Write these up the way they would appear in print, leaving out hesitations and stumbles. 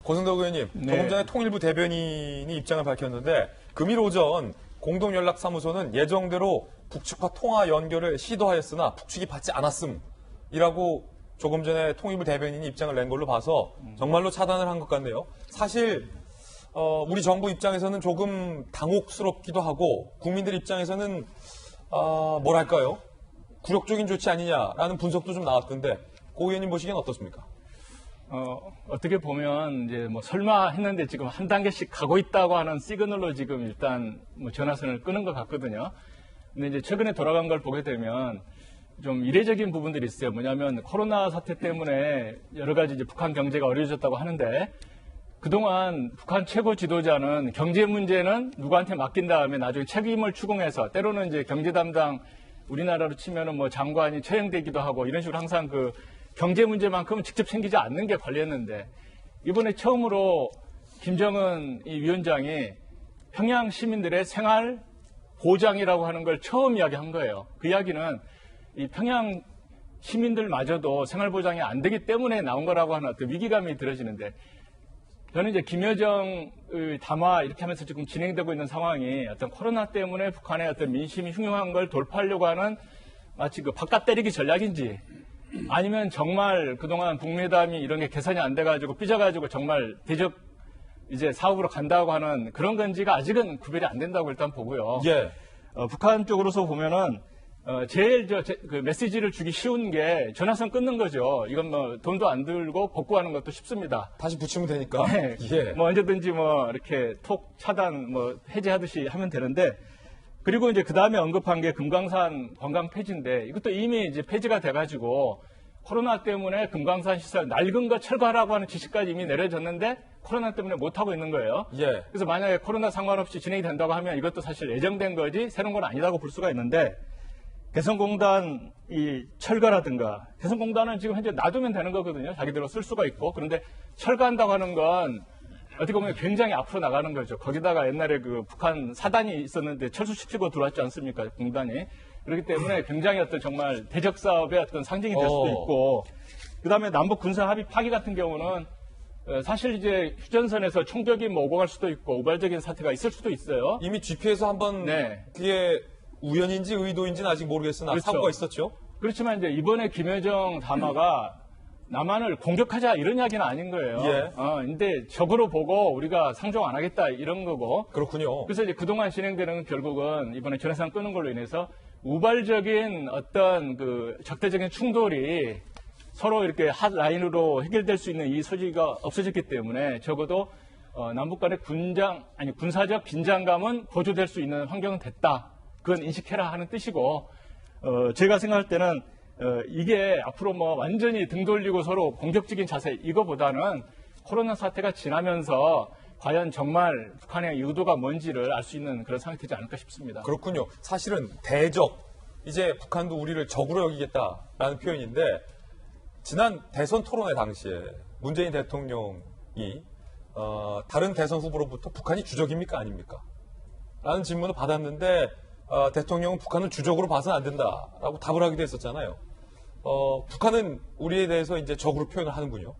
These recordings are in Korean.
고승덕 의원님, 네. 조금 전에 통일부 대변인이 입장을 밝혔는데 금일 오전 공동연락사무소는 예정대로 북측과 통화 연결을 시도하였으나 북측이 받지 않았음이라고 조금 전에 통일부 대변인이 입장을 낸 걸로 봐서 정말로 차단을 한 것 같네요. 사실 우리 정부 입장에서는 조금 당혹스럽기도 하고 국민들 입장에서는 뭐랄까요? 굴욕적인 조치 아니냐라는 분석도 좀 나왔던데 고 의원님 보시기엔 어떻습니까? 어떻게 보면 이제 뭐 설마 했는데 지금 한 단계씩 가고 있다고 하는 시그널로 지금 일단 뭐 전화선을 끄는 것 같거든요. 근데 이제 최근에 돌아간 걸 보게 되면 좀 이례적인 부분들이 있어요. 뭐냐면 코로나 사태 때문에 여러 가지 이제 북한 경제가 어려워졌다고 하는데 그동안 북한 최고 지도자는 경제 문제는 누구한테 맡긴 다음에 나중에 책임을 추궁해서 때로는 이제 경제 담당 우리나라로 치면은 뭐 장관이 처형되기도 하고 이런 식으로 항상 그 경제 문제만큼은 직접 챙기지 않는 게 관리했는데 이번에 처음으로 김정은 이 위원장이 평양 시민들의 생활 보장이라고 하는 걸 처음 이야기한 거예요. 그 이야기는 이 평양 시민들마저도 생활 보장이 안 되기 때문에 나온 거라고 하는 어떤 위기감이 들어지는데 저는 이제 김여정의 담화 이렇게 하면서 지금 진행되고 있는 상황이 어떤 코로나 때문에 북한의 어떤 민심이 흉흉한 걸 돌파하려고 하는 마치 그 바깥 때리기 전략인지 아니면 정말 그동안 북미회담이 이런 게 개선이 안 돼가지고 삐져가지고 정말 대적 이제 사업으로 간다고 하는 그런 건지가 아직은 구별이 안 된다고 일단 보고요. 예. 북한 쪽으로서 보면은 제일 그 메시지를 주기 쉬운 게 전화선 끊는 거죠. 이건 뭐 돈도 안 들고 복구하는 것도 쉽습니다. 다시 붙이면 되니까. 네. 예. 뭐 언제든지 뭐 이렇게 톡 차단 뭐 해제하듯이 하면 되는데 그리고 이제 그 다음에 언급한 게 금강산 관광 폐지인데 이것도 이미 이제 폐지가 돼가지고 코로나 때문에 금강산 시설 낡은 거 철거하라고 하는 지시까지 이미 내려졌는데 코로나 때문에 못하고 있는 거예요. 예. 그래서 만약에 코로나 상관없이 진행이 된다고 하면 이것도 사실 예정된 거지 새로운 건 아니라고 볼 수가 있는데 개성공단 이 철거라든가 개성공단은 지금 현재 놔두면 되는 거거든요. 자기대로 쓸 수가 있고 그런데 철거한다고 하는 건 어떻게 보면 굉장히 앞으로 나가는 거죠. 거기다가 옛날에 그 북한 사단이 있었는데 철수시키고 들어왔지 않습니까? 공단이. 그렇기 때문에 굉장히 어떤 정말 대적 사업의 어떤 상징이 될 수도 있고 그다음에 남북 군사 합의 파기 같은 경우는 사실 이제 휴전선에서 총격이 뭐 오고 갈 수도 있고 우발적인 사태가 있을 수도 있어요. 이미 GP에서 한번 그게 우연인지 의도인지는 아직 모르겠으나 그렇죠. 사고가 있었죠. 그렇지만 이제 이번에 김여정 담화가 남한을 공격하자 이런 이야기는 아닌 거예요. 예. 근데 적으로 보고 우리가 상종 안 하겠다 이런 거고. 그렇군요. 그래서 이제 그동안 진행되는 결국은 이번에 전해상 끄는 걸로 인해서 우발적인 어떤 그 적대적인 충돌이 서로 이렇게 핫 라인으로 해결될 수 있는 이 소지가 없어졌기 때문에 적어도 남북 간의 군사적 긴장감은 고조될 수 있는 환경은 됐다. 그건 인식해라 하는 뜻이고 제가 생각할 때는 이게 앞으로 뭐 완전히 등 돌리고 서로 공격적인 자세 이거보다는 코로나 사태가 지나면서 과연 정말 북한의 의도가 뭔지를 알 수 있는 그런 상황이 되지 않을까 싶습니다. 그렇군요. 사실은 대적, 이제 북한도 우리를 적으로 여기겠다라는 표현인데 지난 대선 토론회 당시에 문재인 대통령이 다른 대선 후보로부터 북한이 주적입니까 아닙니까? 라는 질문을 받았는데 대통령은 북한은 주적으로 봐서는 안 된다라고 답을 하기도 했었잖아요. 북한은 우리에 대해서 이제 적으로 표현을 하는군요.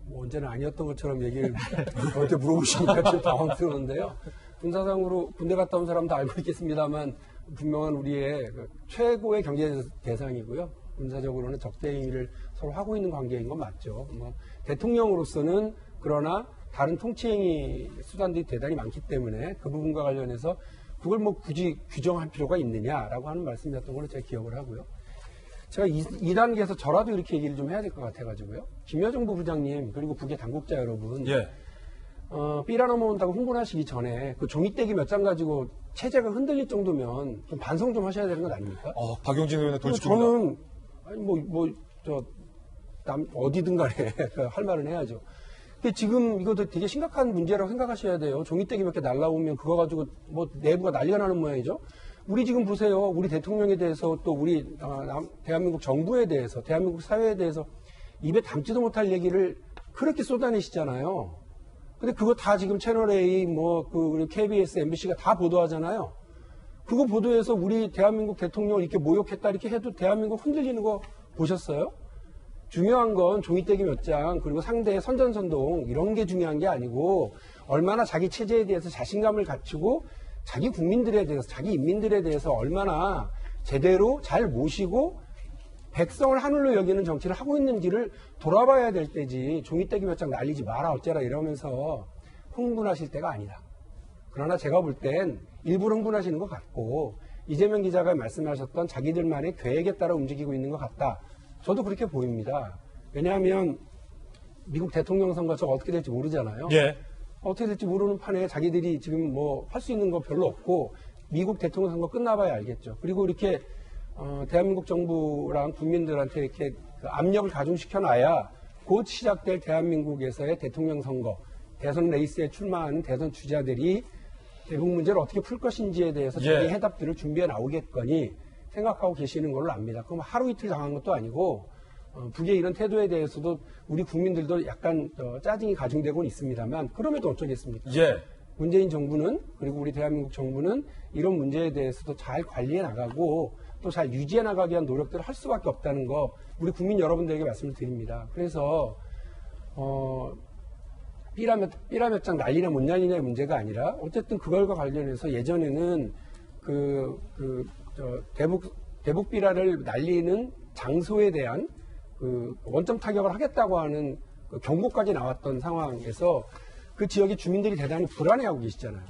뭐 언제는 아니었던 것처럼 얘기를 저한테 물어보시니까 좀 당황스러운데요. 군사상으로 군대 갔다 온 사람도 알고 있겠습니다만 분명한 우리의 최고의 경제 대상이고요. 군사적으로는 적대 행위를 서로 하고 있는 관계인 건 맞죠. 뭐 대통령으로서는 그러나 다른 통치행위 수단들이 대단히 많기 때문에 그 부분과 관련해서 그걸 뭐 굳이 규정할 필요가 있느냐라고 하는 말씀이었던 걸로 제가 기억을 하고요. 제가 2단계에서 저라도 이렇게 얘기를 좀 해야 될 것 같아가지고요. 김여정 부부장님 그리고 북의 당국자 여러분 예. 삐라 넘어온다고 흥분하시기 전에 그 종이떼기 몇 장 가지고 체제가 흔들릴 정도면 좀 반성 좀 하셔야 되는 것 아닙니까? 박용진 의원의 돌직구입니다. 저는 아니 어디든 간에 할 말은 해야죠. 근데 지금 이것도 되게 심각한 문제라고 생각하셔야 돼요. 종이떼기 몇 개 날라오면 그거 가지고 뭐 내부가 난리가 나는 모양이죠. 우리 지금 보세요. 우리 대통령에 대해서 또 우리 대한민국 정부에 대해서 대한민국 사회에 대해서 입에 담지도 못할 얘기를 그렇게 쏟아내시잖아요. 근데 그거 다 지금 채널A 우리 KBS, MBC가 다 보도하잖아요. 그거 보도해서 우리 대한민국 대통령을 이렇게 모욕했다 이렇게 해도 대한민국 흔들리는 거 보셨어요? 중요한 건 종이떼기 몇 장, 그리고 상대의 선전선동, 이런 게 중요한 게 아니고, 얼마나 자기 체제에 대해서 자신감을 갖추고, 자기 국민들에 대해서, 자기 인민들에 대해서 얼마나 제대로 잘 모시고, 백성을 하늘로 여기는 정치를 하고 있는지를 돌아봐야 될 때지, 종이떼기 몇 장 날리지 마라, 어째라 이러면서 흥분하실 때가 아니다. 그러나 제가 볼 땐 일부러 흥분하시는 것 같고, 이재명 기자가 말씀하셨던 자기들만의 계획에 따라 움직이고 있는 것 같다. 저도 그렇게 보입니다. 왜냐하면 미국 대통령 선거 저거 어떻게 될지 모르잖아요. 예. 어떻게 될지 모르는 판에 자기들이 지금 뭐 할 수 있는 거 별로 없고 미국 대통령 선거 끝나봐야 알겠죠. 그리고 이렇게 대한민국 정부랑 국민들한테 이렇게 그 압력을 가중시켜놔야 곧 시작될 대한민국에서의 대통령 선거, 대선 레이스에 출마하는 대선 주자들이 대북 문제를 어떻게 풀 것인지에 대해서 자기 해답들을 준비해 나오겠거니 생각하고 계시는 걸로 압니다. 그럼 하루 이틀 당한 것도 아니고 북의 이런 태도에 대해서도 우리 국민들도 약간 짜증이 가중되고는 있습니다만 그럼에도 어쩌겠습니까? 예. 문재인 정부는 그리고 우리 대한민국 정부는 이런 문제에 대해서도 잘 관리해 나가고 또 잘 유지해 나가기 위한 노력들을 할 수밖에 없다는 거 우리 국민 여러분들에게 말씀을 드립니다. 그래서 삐라 몇 장 날리냐 못 날리냐의 문제가 아니라 어쨌든 그걸과 관련해서 예전에는 대북 삐라를 날리는 장소에 대한 그 원점 타격을 하겠다고 하는 그 경고까지 나왔던 상황에서 그 지역의 주민들이 대단히 불안해하고 계시잖아요.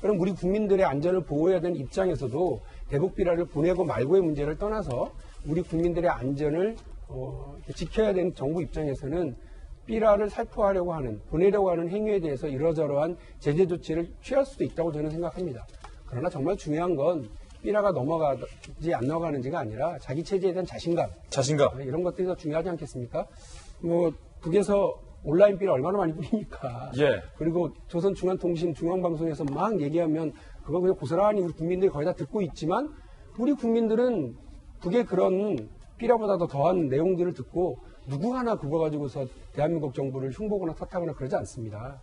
그럼 우리 국민들의 안전을 보호해야 되는 입장에서도 대북 삐라를 보내고 말고의 문제를 떠나서 우리 국민들의 안전을 지켜야 되는 정부 입장에서는 삐라를 살포하려고 하는, 보내려고 하는 행위에 대해서 이러저러한 제재 조치를 취할 수도 있다고 저는 생각합니다. 그러나 정말 중요한 건 삐라가 넘어가지 안 넘어가는지가 아니라 자기 체제에 대한 자신감 이런 것들이 더 중요하지 않겠습니까? 뭐 북에서 온라인 삐라 얼마나 많이 뿌리니까. 예. 그리고 조선중앙통신 중앙방송에서 막 얘기하면 그거 그냥 고스란히 우리 국민들이 거의 다 듣고 있지만 우리 국민들은 북의 그런 삐라보다 더 더한 내용들을 듣고 누구 하나 그거 가지고서 대한민국 정부를 흉보거나 탓하거나 그러지 않습니다.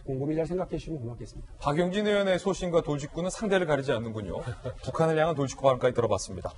곰곰이 잘 생각해 주시면 고맙겠습니다. 박용진 의원의 소신과 돌직구는 상대를 가리지 않는군요. 북한을 향한 돌직구 발언까지 들어봤습니다.